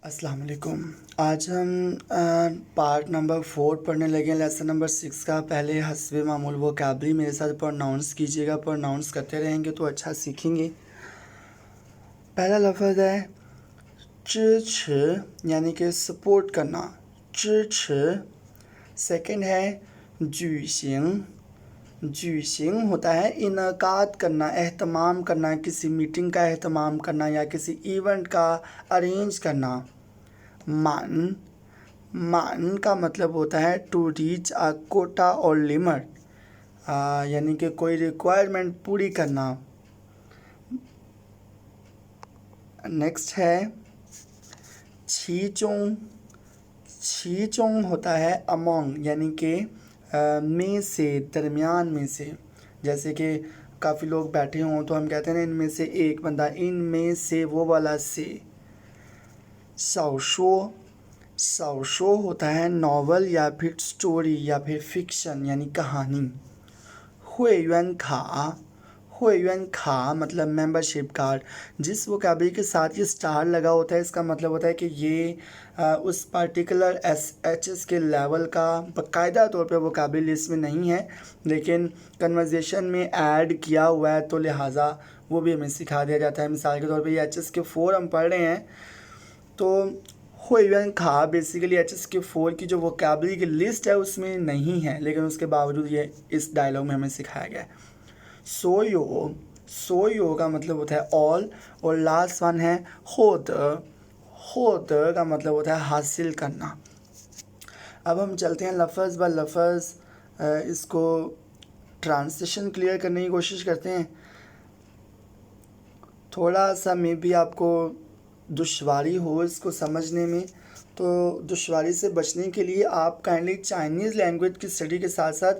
अस्सलाम वालेकुम। आज हम पार्ट नंबर 4 पढ़ने लगे हैं, लेसन नंबर 6 का। पहले हस्बे मामूल वोकैबुलरी मेरे साथ प्रोनाउंस कीजिएगा। प्रोनाउंस करते रहेंगे तो अच्छा सीखेंगे। पहला लफ्ज़ है 支持 यानी कि सपोर्ट करना, 支持। सेकंड है 举行 举行होता है इनकाद करना, एहतमाम करना, किसी मीटिंग का एहतमाम करना या किसी इवेंट का अरेंज करना। मान मान का मतलब होता है टू रीच अ कोटा और लिमिट, यानी कि कोई रिक्वायरमेंट पूरी करना। नेक्स्ट है छीचोंग। छीचोंग होता है अमोंग, यानी कि में से, दरमियान में से। जैसे कि काफ़ी लोग बैठे हों तो हम कहते हैं ना इनमें से एक बंदा, इनमें से वो वाला से। शाओशो शाओशो होता है नॉवल या फिर स्टोरी या फिर फिक्शन यानी कहानी। हुएयुआन खा हुएयुआन खा मतलब मेंबरशिप कार्ड। जिस वोकैबुलरी के साथ ये स्टार लगा होता है इसका मतलब होता है कि ये उस पार्टिकुलर SHS के लेवल का बाकायदा तौर पे वोकैबुलरी लिस्ट में नहीं है, लेकिन कन्वर्जेशन में ऐड किया हुआ है, तो लिहाजा वो भी हमें सिखा दिया जाता है। मिसाल के तौर पे ये HS के 4 हम पढ़ रहे हैं, तो हुएयुआन खा बेसिकली HS के 4 की जो वोकैबुलरी की लिस्ट है उसमें नहीं है, लेकिन उसके बावजूद ये इस डायलॉग में हमें सिखाया गया है। सोयो सोयो का मतलब होता है ऑल, और लास्ट वन है होद। होद का मतलब होता है हासिल करना। अब हम चलते हैं लफ्ज़ ब लफ्ज़, इसको ट्रांसलेशन क्लियर करने की कोशिश करते हैं। थोड़ा सा मे बी आपको दुश्वारी हो इसको समझने में, तो दुश्वारी से बचने के लिए आप काइंडली चाइनीज़ लैंग्वेज की स्टडी के साथ साथ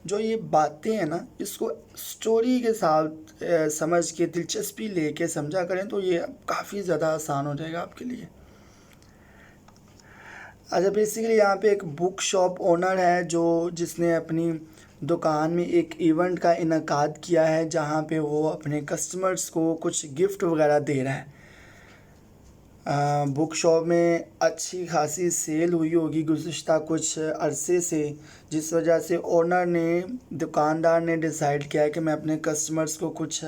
जो ये बातें हैं ना इसको स्टोरी के साथ समझ के दिलचस्पी लेके समझा करें, तो ये काफ़ी ज़्यादा आसान हो जाएगा आपके लिए। अच्छा, बेसिकली यहाँ पे एक बुक शॉप ओनर है जिसने अपनी दुकान में एक इवेंट का इनकाद किया है, जहाँ पे वो अपने कस्टमर्स को कुछ गिफ्ट वगैरह दे रहा है। बुक शॉप में अच्छी खासी सेल हुई होगी गुज़िश्ता कुछ अरसे से, जिस वजह से दुकानदार ने डिसाइड किया है कि मैं अपने कस्टमर्स को कुछ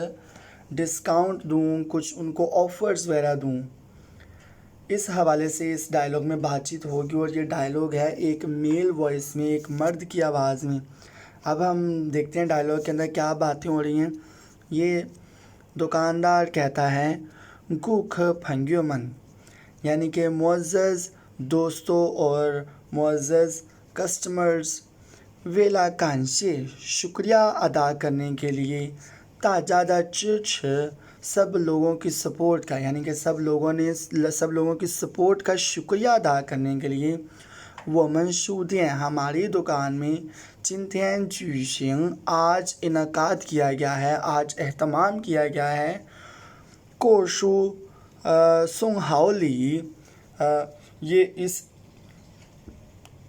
डिस्काउंट दूं, कुछ उनको ऑफ़र्स वगैरह दूं। इस हवाले से इस डायलॉग में बातचीत होगी, और ये डायलॉग है एक मेल वॉइस में, एक मर्द की आवाज़ में। अब हम देखते हैं डायलॉग के अंदर क्या बातें हो रही हैं। ये दुकानदार कहता है गुख फंग्यो मन, यानी कि मुअज़्ज़ज़ दोस्तों और मुअज़्ज़ज़ कस्टमर्स, वेला कांशे शुक्रिया अदा करने के लिए, ताज़ादा चिर्च सब लोगों की सपोर्ट का, यानी कि सब लोगों की सपोर्ट का शुक्रिया अदा करने के लिए। वो मंशूदें हमारी दुकान में चिंतें जुशिंग आज इनकाद किया गया है, आज एहतमाम किया गया है। कोशु सुंगहाओली, ये इस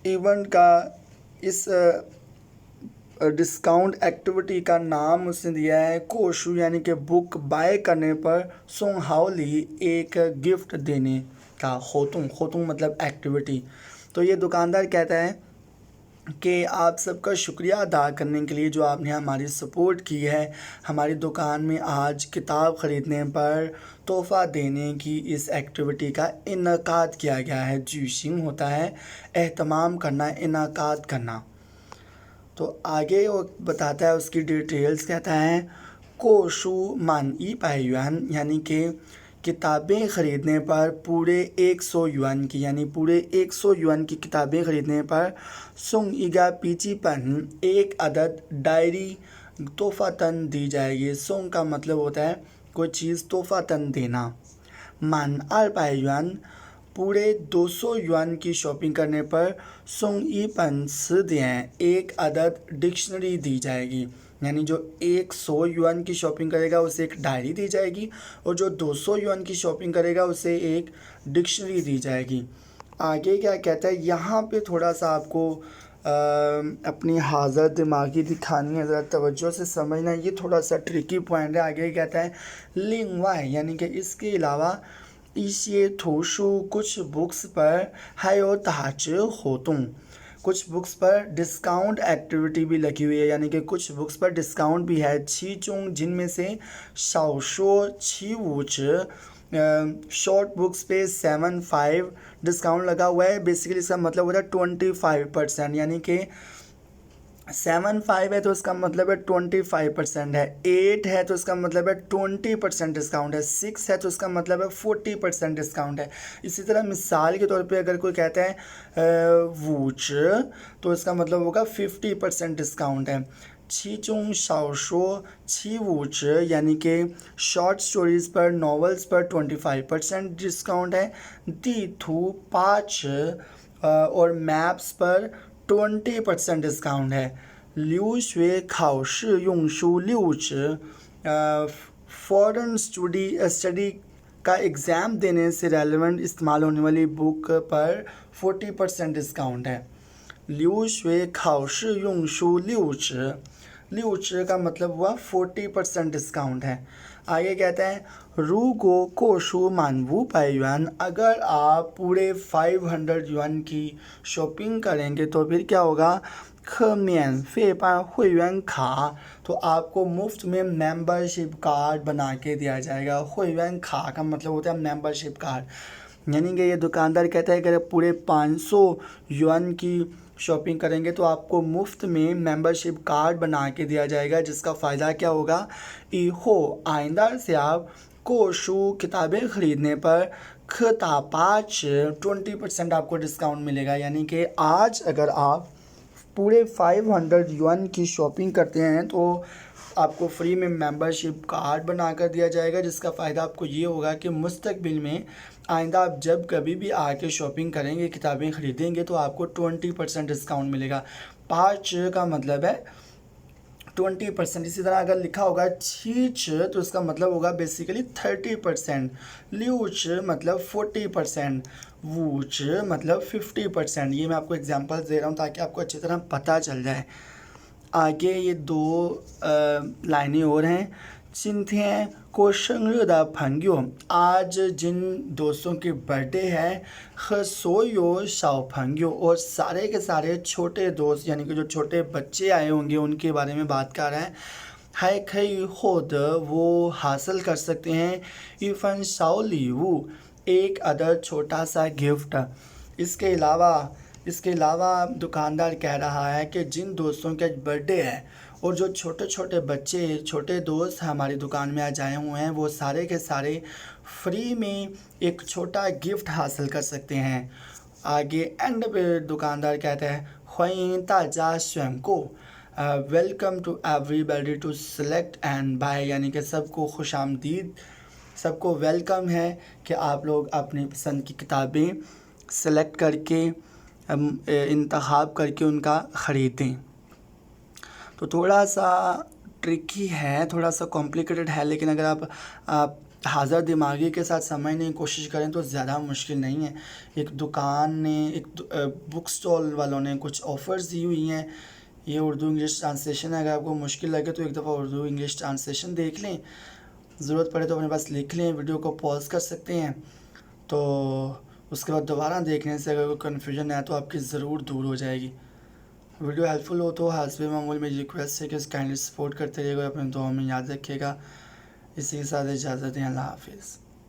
इवेंट का, इस डिस्काउंट एक्टिविटी का नाम उसने दिया है कोशु, यानी कि बुक बाय करने पर सुंगहाओली एक गिफ्ट देने का। होतुंग होतुंग मतलब एक्टिविटी। तो ये दुकानदार कहता है कि आप सबका शुक्रिया अदा करने के लिए जो आपने हमारी सपोर्ट की है, हमारी दुकान में आज किताब ख़रीदने पर तोहफ़ा देने की इस एक्टिविटी का इनकाद किया गया है। जुशिंग होता है एहतमाम करना, इनकाद करना। तो आगे वो बताता है उसकी डिटेल्स, कहता है कोशु मान ई पायुआन, यानी कि किताबें ख़रीदने पर पूरे 100 युआन की, यानी पूरे 100 युआन की किताबें ख़रीदने पर सुंग ईगा पीची पन एक अदद डायरी तोहफ़ातन दी जाएगी। सुंग का मतलब होता है कोई चीज़ तोहफ़ातन देना। मान आर पायुआन पूरे 200 युआन की शॉपिंग करने पर सुंग ई पन दें एक अदद डिक्शनरी दी जाएगी, यानी जो 100 युआन की शॉपिंग करेगा उसे एक डायरी दी जाएगी, और जो 200 युआन की शॉपिंग करेगा उसे एक डिक्शनरी दी जाएगी। आगे क्या कहता है, यहाँ पे थोड़ा सा आपको अपनी हाज़र दिमागी दिखानी है, ज़रा तवज्जो से समझना, ये थोड़ा सा ट्रिकी पॉइंट है। आगे कहता है लिंग वाई, यानी कि इसके अलावा 一些图书कुछ बुक्स पर还有打折活动कुछ बुक्स पर डिस्काउंट एक्टिविटी भी लगी हुई है, यानी कि कुछ बुक्स पर डिस्काउंट भी है। चीचों जिनमें से शाओशो छीवूच शॉर्ट बुक्स पे 7.5 डिस्काउंट लगा हुआ है। बेसिकली इसका मतलब होता है 25%, यानी कि 7.5 है तो इसका मतलब है 25% है। 8 है तो इसका मतलब है 20% डिस्काउंट है। 6 है तो इसका मतलब है 40% डिस्काउंट है। इसी तरह मिसाल के तौर पे अगर कोई कहता है वूच तो इसका मतलब होगा 50% डिस्काउंट है। छीचों शाओशो छी वूच यानी कि शॉर्ट स्टोरीज पर, नॉवेल्स पर 25% डिस्काउंट है। दी थू 5 और मैप्स पर 20% डिस्काउंट है। 留学考试用书60 फॉरेन स्टडी का एग्ज़ाम देने से रेलेवेंट इस्तेमाल होने वाली बुक पर 40% डिस्काउंट है। 留学考试用书60 60 का मतलब हुआ 40% डिस्काउंट है। आगे कहते हैं रू गो कोशु मानवू पाई युआन, अगर आप पूरे 500 युआन की शॉपिंग करेंगे तो फिर क्या होगा, खमियन फेपा हुयुआन खा, तो आपको मुफ्त में मेंबरशिप कार्ड बना के दिया जाएगा। हुयुआन खा का मतलब होता है मेंबरशिप कार्ड, यानी कि ये दुकानदार कहता है कि अगर पूरे 500 युआन की शॉपिंग करेंगे तो आपको मुफ्त में मेंबरशिप कार्ड बना के दिया जाएगा, जिसका फ़ायदा क्या होगा, इहो आइंदा से आप कोशु किताबें ख़रीदने पर खता 20% आपको डिस्काउंट मिलेगा। यानी कि आज अगर आप पूरे 500 युआन की शॉपिंग करते हैं तो आपको फ्री में मेंबरशिप कार्ड बनाकर दिया जाएगा, जिसका फ़ायदा आपको ये होगा कि मुस्तकबिल में आइंदा आप जब कभी भी आके शॉपिंग करेंगे, किताबें ख़रीदेंगे तो आपको 20% डिस्काउंट मिलेगा। 5 का मतलब है 20%। इसी तरह अगर लिखा होगा छीच तो इसका मतलब होगा बेसिकली 30%, ल्यूच मतलब 40%, वूच मतलब 50%। ये मैं आपको एग्जांपल दे रहा हूँ ताकि आपको अच्छी तरह पता चल जाए। आगे ये 2 लाइनें और हैं। चिंथियाँ को शंगदा फंग्यो, आज जिन दोस्तों की बर्थडे है, खसोयो शाओ फंग्यो, और सारे के सारे छोटे दोस्त यानी कि जो छोटे बच्चे आए होंगे उनके बारे में बात कर रहे हैं। हाई खई होद, वो हासिल कर सकते हैं इफ़न शाओली वो, एक अदर छोटा सा गिफ्ट। इसके अलावा दुकानदार कह रहा है कि जिन दोस्तों का बर्थडे है और जो छोटे छोटे बच्चे, छोटे दोस्त हमारी दुकान में आज आए हुए हैं, वो सारे के सारे फ्री में एक छोटा गिफ्ट हासिल कर सकते हैं। आगे एंड पे दुकानदार कहता है ख्वाइन ताजा स्वयं को, welcome to everybody to select and buy, यानी कि सबको खुशामदीद, सबको वेलकम है कि आप लोग अपनी पसंद की किताबें सेलेक्ट करके इंतखाब करके उनका ख़रीदें। तो थोड़ा सा ट्रिकी है, थोड़ा सा कॉम्प्लिकेटेड है, लेकिन अगर आप हाज़र दिमागी के साथ समझने की कोशिश करें तो ज़्यादा मुश्किल नहीं है। एक दुकान ने, एक बुक स्टॉल वालों ने कुछ ऑफ़र्स दी हुई हैं। ये उर्दू इंग्लिश ट्रांसलेशन है, अगर आपको मुश्किल लगे तो एक दफ़ा उर्दू इंग्लिश ट्रांसलेशन देख लें, ज़रूरत पड़े तो अपने पास लिख लें, वीडियो को पॉज कर सकते हैं। तो उसके बाद दोबारा देखने से अगर कोई कन्फ्यूजन है तो आपकी ज़रूर दूर हो जाएगी। वीडियो हेल्पफुल हो तो हासबे मामूल मेरी रिक्वेस्ट है कि काइंडली सपोर्ट करते रहिएगा, अपने दुआ में याद रखिएगा। इसी के साथ इजाज़त दें, अल्लाह हाफिज़।